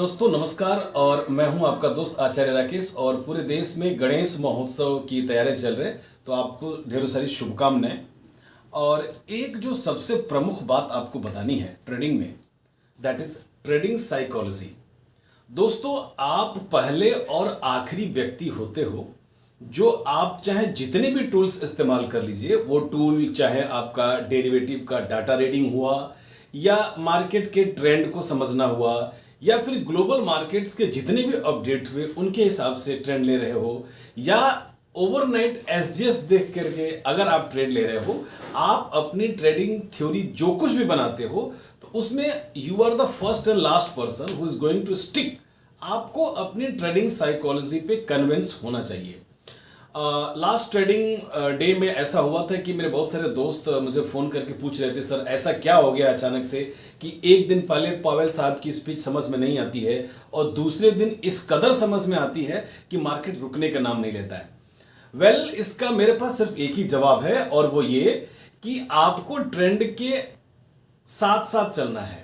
दोस्तों नमस्कार। और मैं हूं आपका दोस्त आचार्य राकेश और पूरे देश में गणेश महोत्सव की तैयारी चल रही है, तो आपको ढेरों सारी शुभकामनाएं। और एक जो सबसे प्रमुख बात आपको बतानी है ट्रेडिंग में, दैट इज ट्रेडिंग साइकोलॉजी। दोस्तों, आप पहले और आखिरी व्यक्ति होते हो जो आप चाहे जितने भी टूल्स इस्तेमाल कर लीजिए, वो टूल चाहे आपका डेरिवेटिव का डाटा रीडिंग हुआ या मार्केट के ट्रेंड को समझना हुआ या फिर ग्लोबल मार्केट्स के जितने भी अपडेट हुए उनके हिसाब से ट्रेंड ले रहे हो या ओवरनाइट एसजीएस देख करके अगर आप ट्रेड ले रहे हो, आप अपनी ट्रेडिंग थ्योरी जो कुछ भी बनाते हो तो उसमें you are the first and last person who is going to stick. आपको अपनी ट्रेडिंग साइकोलॉजी पे कन्विंस्ड होना चाहिए। लास्ट ट्रेडिंग डे में ऐसा हुआ था कि मेरे बहुत सारे दोस्त मुझे फ़ोन करके पूछ रहे थे, सर ऐसा क्या हो गया अचानक से कि एक दिन पहले पावेल साहब की स्पीच समझ में नहीं आती है और दूसरे दिन इस कदर समझ में आती है कि मार्केट रुकने का नाम नहीं लेता है। वेल, इसका मेरे पास सिर्फ एक ही जवाब है और वो ये कि आपको ट्रेंड के साथ साथ चलना है।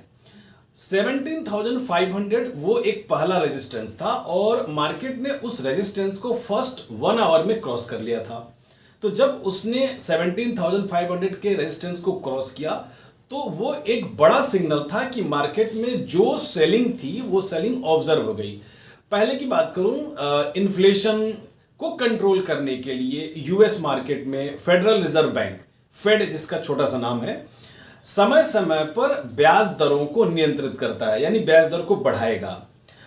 17,500 वो एक पहला रेजिस्टेंस था और मार्केट ने उस रेजिस्टेंस को फर्स्ट 1 आवर में क्रॉस कर लिया था। तो जब उसने 17,500 के रेजिस्टेंस को क्रॉस किया तो वो एक बड़ा सिग्नल था कि मार्केट में जो सेलिंग थी वो सेलिंग ऑब्जर्व हो गई। पहले की बात करूं, इन्फ्लेशन को कंट्रोल करने के लिए यूएस मार्केट में फेडरल रिजर्व बैंक, फेड जिसका छोटा सा नाम है, समय समय पर ब्याज दरों को नियंत्रित करता है, यानी ब्याज दर को बढ़ाएगा।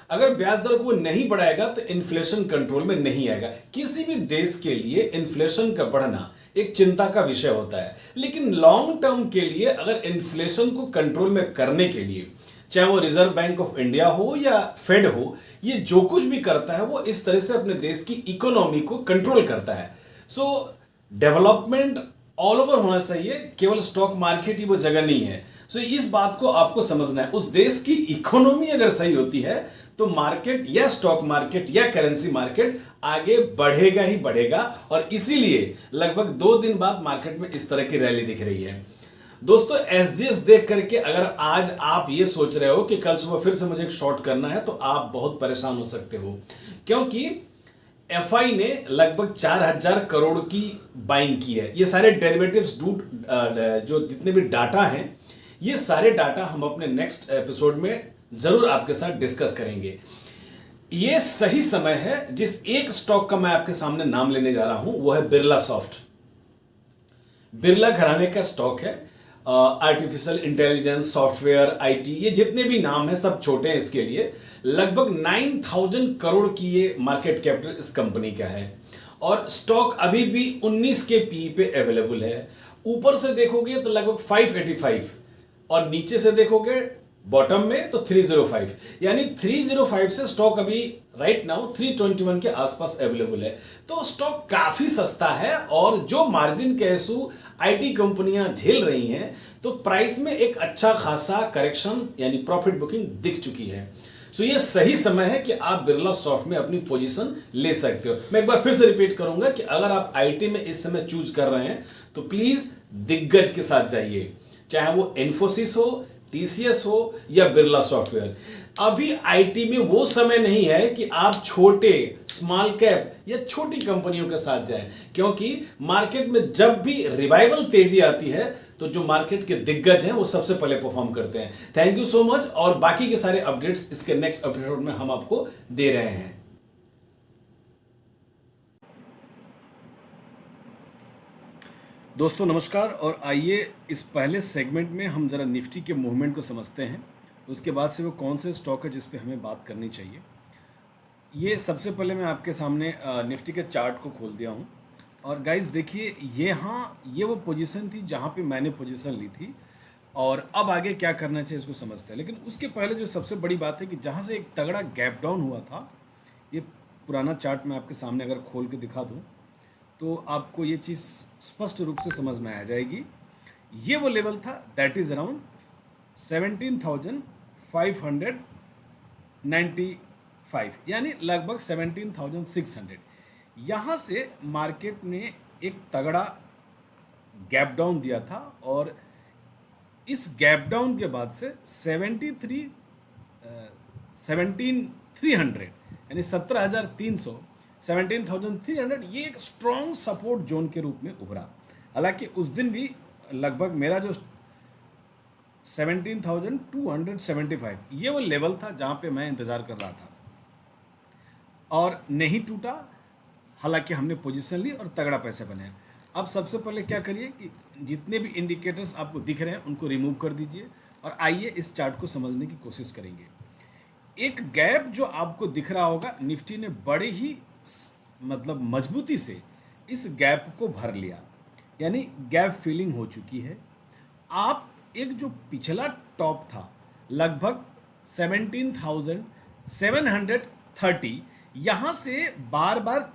अगर ब्याज दर को नहीं बढ़ाएगा तो इन्फ्लेशन कंट्रोल में नहीं आएगा। किसी भी देश के लिए इन्फ्लेशन का बढ़ना एक चिंता का विषय होता है, लेकिन लॉन्ग टर्म के लिए अगर इन्फ्लेशन को कंट्रोल में करने के लिए चाहे वो रिजर्व बैंक ऑफ इंडिया हो या फेड हो, ये जो कुछ भी करता है वो इस तरह से अपने देश की इकोनॉमी को कंट्रोल करता है। सो डेवलपमेंट ऑल ओवर होना चाहिए, केवल स्टॉक मार्केट ही वो जगह नहीं है। सो इस बात को आपको समझना है। उस देश की इकोनॉमी अगर सही होती है तो मार्केट या स्टॉक मार्केट या करेंसी मार्केट आगे बढ़ेगा ही बढ़ेगा। और इसीलिए लगभग 2 दिन बाद मार्केट में इस तरह की रैली दिख रही है। दोस्तों, एसजीएस देख करके अगर आज आप ये सोच रहे हो कि कल सुबह फिर से मुझे एक शॉर्ट करना है तो आप बहुत परेशान हो सकते हो, क्योंकि एफआई ने लगभग 4,000 करोड़ की बाइंग की है। ये सारे डेरिवेटिव्स जो जितने भी डाटा हैं, ये सारे डाटा हम अपने नेक्स्ट एपिसोड में जरूर आपके साथ डिस्कस करेंगे। ये सही समय है। जिस एक स्टॉक का मैं आपके सामने नाम लेने जा रहा हूं वो है बिरला सॉफ्ट। बिरला घराने का स्टॉक है। आर्टिफिशियल इंटेलिजेंस, सॉफ्टवेयर, आईटी, ये जितने भी नाम हैं सब छोटे हैं इसके लिए। लगभग 9,000 करोड़ की ये मार्केट कैपिटल इस कंपनी का है और स्टॉक अभी भी 19 के पी पे अवेलेबल है। ऊपर से देखोगे तो लगभग 585 और नीचे से देखोगे बॉटम में तो 305, यानी 305 से स्टॉक अभी राइट नाउ 321 के आसपास अवेलेबल है। तो स्टॉक काफी सस्ता है और जो मार्जिन कैसू आईटी कंपनियां झेल रही हैं तो प्राइस में एक अच्छा खासा करेक्शन यानी प्रॉफिट बुकिंग दिख चुकी है। सो ये सही समय है कि आप बिरला सॉफ्ट में अपनी पोजीशन ले सकते हो। मैं एक बार फिर से रिपीट करूंगा कि अगर आप आईटी में इस समय चूज कर रहे हैं तो प्लीज दिग्गज के साथ जाइए, चाहे वो इन्फोसिस हो, टीसीएस हो या बिरला सॉफ्टवेयर। अभी आईटी में वो समय नहीं है कि आप छोटे स्मॉल कैप या छोटी कंपनियों के साथ जाएं, क्योंकि मार्केट में जब भी रिवाइवल तेजी आती है तो जो मार्केट के दिग्गज हैं वो सबसे पहले परफॉर्म करते हैं। Thank you so much. और बाकी के सारे अपडेट्स इसके नेक्स्ट एपिसोड में हम आपको दे रहे हैं। दोस्तों नमस्कार, और आइए इस पहले सेगमेंट में हम जरा निफ्टी के मूवमेंट को समझते हैं, उसके बाद से वो कौन से स्टॉक है जिस पे हमें बात करनी चाहिए। ये सबसे पहले मैं आपके सामने निफ्टी के चार्ट को खोल दिया हूँ और गाइस देखिए, ये वो पोजीशन थी जहाँ पे मैंने पोजीशन ली थी और अब आगे क्या करना चाहिए इसको समझते हैं। लेकिन उसके पहले जो सबसे बड़ी बात है कि जहाँ से एक तगड़ा गैप डाउन हुआ था, ये पुराना चार्ट मैं आपके सामने अगर खोल के दिखा दूँ तो आपको ये चीज़ स्पष्ट रूप से समझ में आ जाएगी। ये वो लेवल था दैट इज़ अराउंड 17,595, यानी लगभग 17,600। यहाँ से मार्केट ने एक तगड़ा गैप डाउन दिया था और इस गैप डाउन के बाद से 73 17,300 यानी 17,300, 17,300 ये एक स्ट्रॉन्ग सपोर्ट जोन के रूप में उभरा। हालांकि उस दिन भी लगभग मेरा जो 17,275 ये वो लेवल था जहां पे मैं इंतज़ार कर रहा था और नहीं टूटा। हालांकि हमने पोजीशन ली और तगड़ा पैसे बनाया। अब सबसे पहले क्या करिए कि जितने भी इंडिकेटर्स आपको दिख रहे हैं उनको रिमूव कर दीजिए और आइए इस चार्ट को समझने की कोशिश करेंगे। एक गैप जो आपको दिख रहा होगा, निफ्टी ने बड़े ही मतलब मजबूती से इस गैप को भर लिया, यानी गैप फिलिंग हो चुकी है। आप एक जो पिछला टॉप था लगभग 17,730 यहाँ से बार बार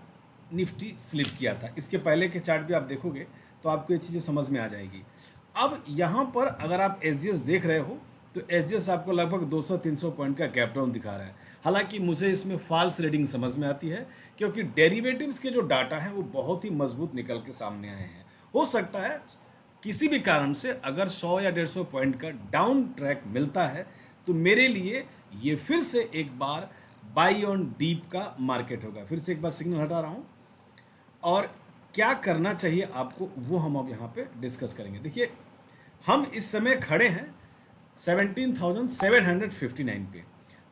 निफ्टी स्लिप किया था। इसके पहले के चार्ट भी आप देखोगे तो आपको ये चीज़ें समझ में आ जाएगी। अब यहाँ पर अगर आप एसजीएस देख रहे हो तो एसजीएस आपको लगभग 200-300 पॉइंट का गैप डाउन दिखा रहा है। हालांकि मुझे इसमें फॉल्स रीडिंग समझ में आती है क्योंकि डेरिवेटिव्स के जो डाटा हैं वो बहुत ही मजबूत निकल के सामने आए हैं। हो सकता है किसी भी कारण से अगर 100 या 150 पॉइंट का डाउन ट्रैक मिलता है तो मेरे लिए ये फिर से एक बार बाई ऑन डीप का मार्केट होगा। फिर से एक बार सिग्नल हटा रहा हूँ और क्या करना चाहिए आपको वो हम अब यहाँ पे डिस्कस करेंगे। देखिए हम इस समय खड़े हैं 17,759 पे।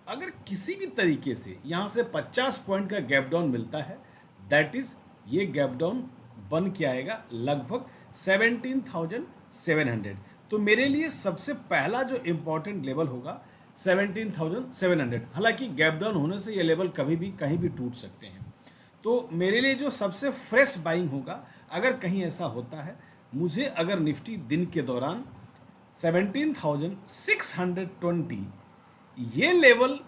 अगर किसी भी तरीके से यहाँ से 50 पॉइंट का गैप डाउन मिलता है दैट इज ये गैप डाउन बन के आएगा लगभग 17,700। तो मेरे लिए सबसे पहला जो इम्पोर्टेंट लेवल होगा 17,700। हालांकि गैप डाउन होने से ये लेवल कभी भी कहीं भी टूट सकते हैं। तो मेरे लिए जो सबसे फ्रेश बाइंग होगा अगर कहीं ऐसा होता है, मुझे अगर निफ्टी दिन के दौरान 17,620 ये लेवल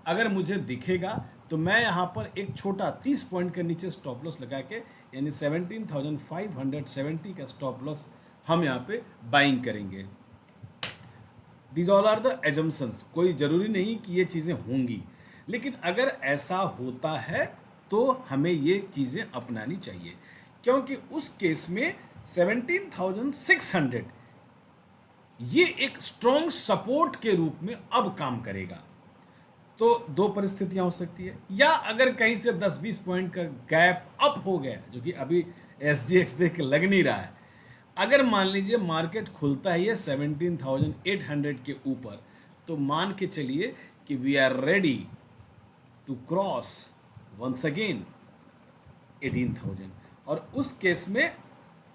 अगर मुझे दिखेगा तो मैं यहाँ पर एक छोटा 30 पॉइंट के नीचे स्टॉप लॉस लगा के यानी 17,570 का स्टॉप लॉस हम यहाँ पे बाइंग करेंगे। These all are the assumptions, कोई ज़रूरी नहीं कि ये चीज़ें होंगी, लेकिन अगर ऐसा होता है तो हमें ये चीज़ें अपनानी चाहिए क्योंकि उस केस में 17,600 ये एक स्ट्रॉन्ग सपोर्ट के रूप में अब काम करेगा। तो दो परिस्थितियां हो सकती है, या अगर कहीं से 10-20 पॉइंट का गैप अप हो गया जो कि अभी एसजीएक्स देख के लग नहीं रहा है, अगर मान लीजिए मार्केट खुलता ही है 17,800 के ऊपर तो मान के चलिए कि we are ready to cross once again 18,000 और उस केस में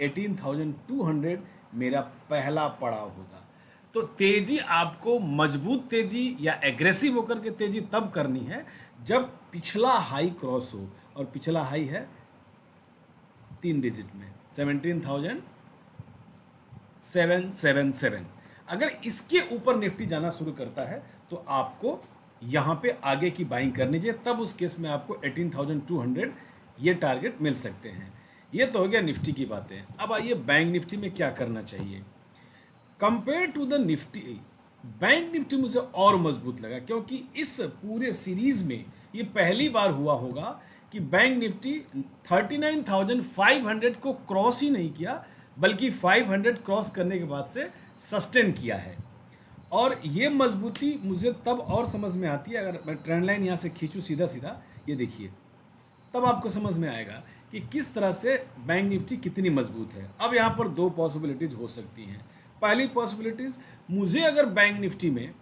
18,200 मेरा पहला पड़ाव होगा। तो तेजी आपको मजबूत तेजी या एग्रेसिव होकर के तेजी तब करनी है जब पिछला हाई क्रॉस हो, और पिछला हाई है 3 डिजिट में 17,777। अगर इसके ऊपर निफ्टी जाना शुरू करता है तो आपको यहाँ पे आगे की बाइंग करनी चाहिए, तब उस केस में आपको 18,200 ये टारगेट मिल सकते हैं। ये तो हो गया निफ्टी की बातें। अब आइए बैंक निफ्टी में क्या करना चाहिए compare to the Nifty. Bank Nifty मुझे और मजबूत लगा क्योंकि इस पूरे सीरीज में ये पहली बार हुआ होगा कि बैंक निफ्टी 39,500 को क्रॉस ही नहीं किया बल्कि 500 क्रॉस करने के बाद से सस्टेन किया है। और ये मजबूती मुझे तब और समझ में आती है, अगर मैं ट्रेंड लाइन यहाँ से खींचूँ सीधा सीधा, ये देखिए, तब आपको समझ में आएगा कि किस तरह से बैंक निफ्टी कितनी मजबूत है। अब यहाँ पर दो पॉसिबिलिटीज हो सकती हैं। पहली पॉसिबिलिटीज, मुझे अगर बैंक निफ्टी में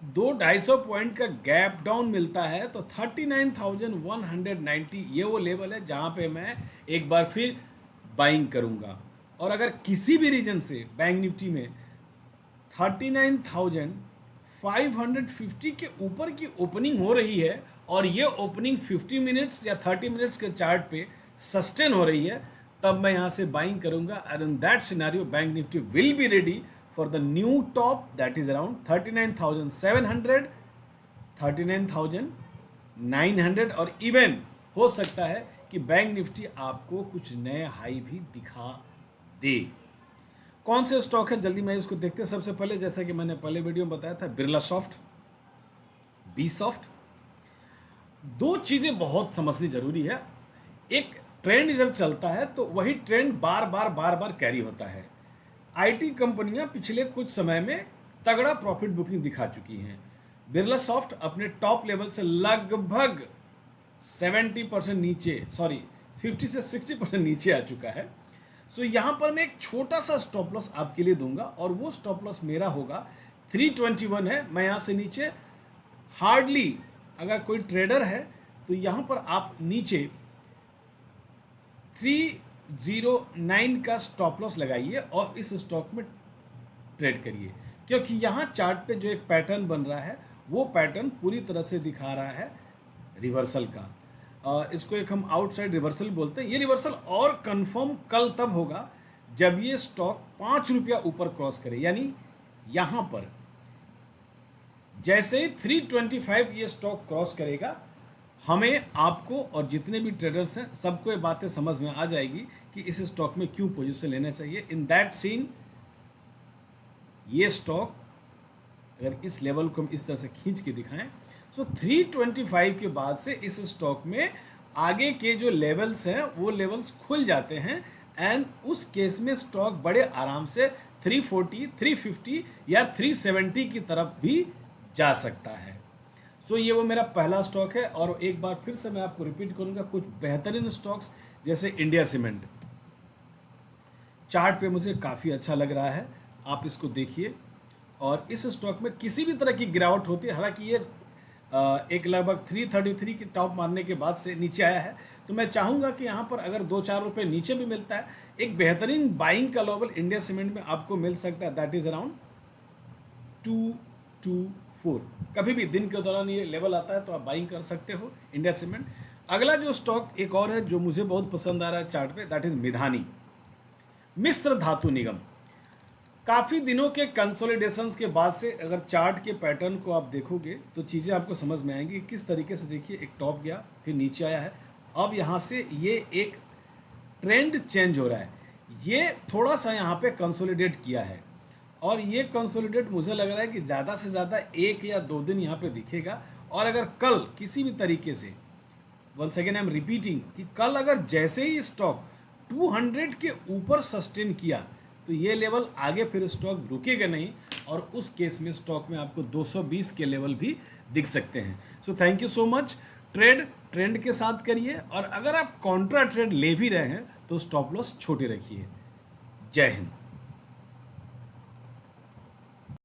200-250 पॉइंट का गैप डाउन मिलता है तो 39,190 ये वो लेवल है जहाँ पे मैं एक बार फिर बाइंग करूँगा। और अगर किसी भी रीजन से बैंक निफ्टी में 39,550 के ऊपर की ओपनिंग हो रही है और ये ओपनिंग 50 मिनट्स या 30 मिनट्स के चार्ट पे सस्टेन हो रही है, तब मैं यहाँ से बाइंग करूँगा। And in that scenario bank Nifty will be ready for the new top that is around 39,700, 39,900 और इवन हो सकता है कि बैंक निफ्टी आपको कुछ नए हाई भी दिखा दे। कौन से स्टॉक है जल्दी मैं इसको देखते हैं। सबसे पहले जैसा कि मैंने पहले वीडियो में बताया था, बिरला सॉफ्ट, बी सॉफ्ट। दो चीजें बहुत समझनी जरूरी है। एक, ट्रेंड जब चलता है तो वही ट्रेंड बार बार कैरी होता है। आईटी कंपनियां पिछले कुछ समय में तगड़ा प्रॉफिट बुकिंग दिखा चुकी हैं। बिरला सॉफ्ट अपने टॉप लेवल से लगभग 70% नीचे, सॉरी 50 से 60% नीचे आ चुका है। सो यहाँ पर मैं एक छोटा सा स्टॉप लॉस आपके लिए दूंगा और वो स्टॉप लॉस मेरा होगा 321 है। मैं यहाँ से नीचे हार्डली, अगर कोई ट्रेडर है तो यहाँ पर आप नीचे 309 का स्टॉप लॉस लगाइए और इस स्टॉक में ट्रेड करिए, क्योंकि यहाँ चार्ट पे जो एक पैटर्न बन रहा है वो पैटर्न पूरी तरह से दिखा रहा है रिवर्सल का। इसको एक हम आउटसाइड रिवर्सल बोलते हैं। ये रिवर्सल और कंफर्म कल तब होगा जब ये स्टॉक 5 रुपया ऊपर क्रॉस करे, यानी यहाँ पर जैसे ही 325 ये स्टॉक क्रॉस करेगा, हमें, आपको और जितने भी ट्रेडर्स हैं सबको ये बातें समझ में आ जाएगी कि इस स्टॉक में क्यों पोजीशन लेना चाहिए। इन दैट सीन ये स्टॉक, अगर इस लेवल को हम इस तरह से खींच के दिखाएं, तो 325 के बाद से इस स्टॉक में आगे के जो लेवल्स हैं वो लेवल्स खुल जाते हैं एंड उस केस में स्टॉक बड़े आराम से 340, 350 या 370 की तरफ भी जा सकता है। सो ये वो मेरा पहला स्टॉक है। और एक बार फिर से मैं आपको रिपीट करूंगा, कुछ बेहतरीन स्टॉक्स जैसे इंडिया सीमेंट, चार्ट पे मुझे काफ़ी अच्छा लग रहा है, आप इसको देखिए। और इस स्टॉक में किसी भी तरह की गिरावट होती है, हालांकि ये एक लगभग 333 की टॉप मारने के बाद से नीचे आया है, तो मैं चाहूँगा कि यहाँ पर अगर 2-4 रुपये नीचे भी मिलता है, एक बेहतरीन बाइंग का लेवल इंडिया सीमेंट में आपको मिल सकता है, दैट इज़ अराउंड 224। कभी भी दिन के दौरान ये लेवल आता है तो आप बाइंग कर सकते हो इंडिया सीमेंट। अगला जो स्टॉक एक और है जो मुझे बहुत पसंद आ रहा है चार्ट पे, दैट इज़ मिधानी, मिश्र धातु निगम। काफ़ी दिनों के कंसोलिडेशंस के बाद से अगर चार्ट के पैटर्न को आप देखोगे तो चीज़ें आपको समझ में आएंगी किस तरीके से। देखिए, एक टॉप गया, फिर नीचे आया है, अब यहाँ से ये एक ट्रेंड चेंज हो रहा है। ये थोड़ा सा यहाँ पे कंसोलिडेट किया है और ये कंसोलिडेट मुझे लग रहा है कि ज़्यादा से ज़्यादा 1 या 2 दिन यहाँ पे दिखेगा। और अगर कल किसी भी तरीके से, once again I am repeating, कि कल अगर जैसे ही स्टॉक 200 के ऊपर सस्टेन किया तो ये लेवल आगे फिर स्टॉक रुकेगा नहीं और उस केस में स्टॉक में आपको 220 के लेवल भी दिख सकते हैं। So thank you so much. Trend के साथ करिए और अगर आप कॉन्ट्रा ट्रेड ले भी रहे हैं तो स्टॉप लॉस छोटे रखिए। जय हिंद।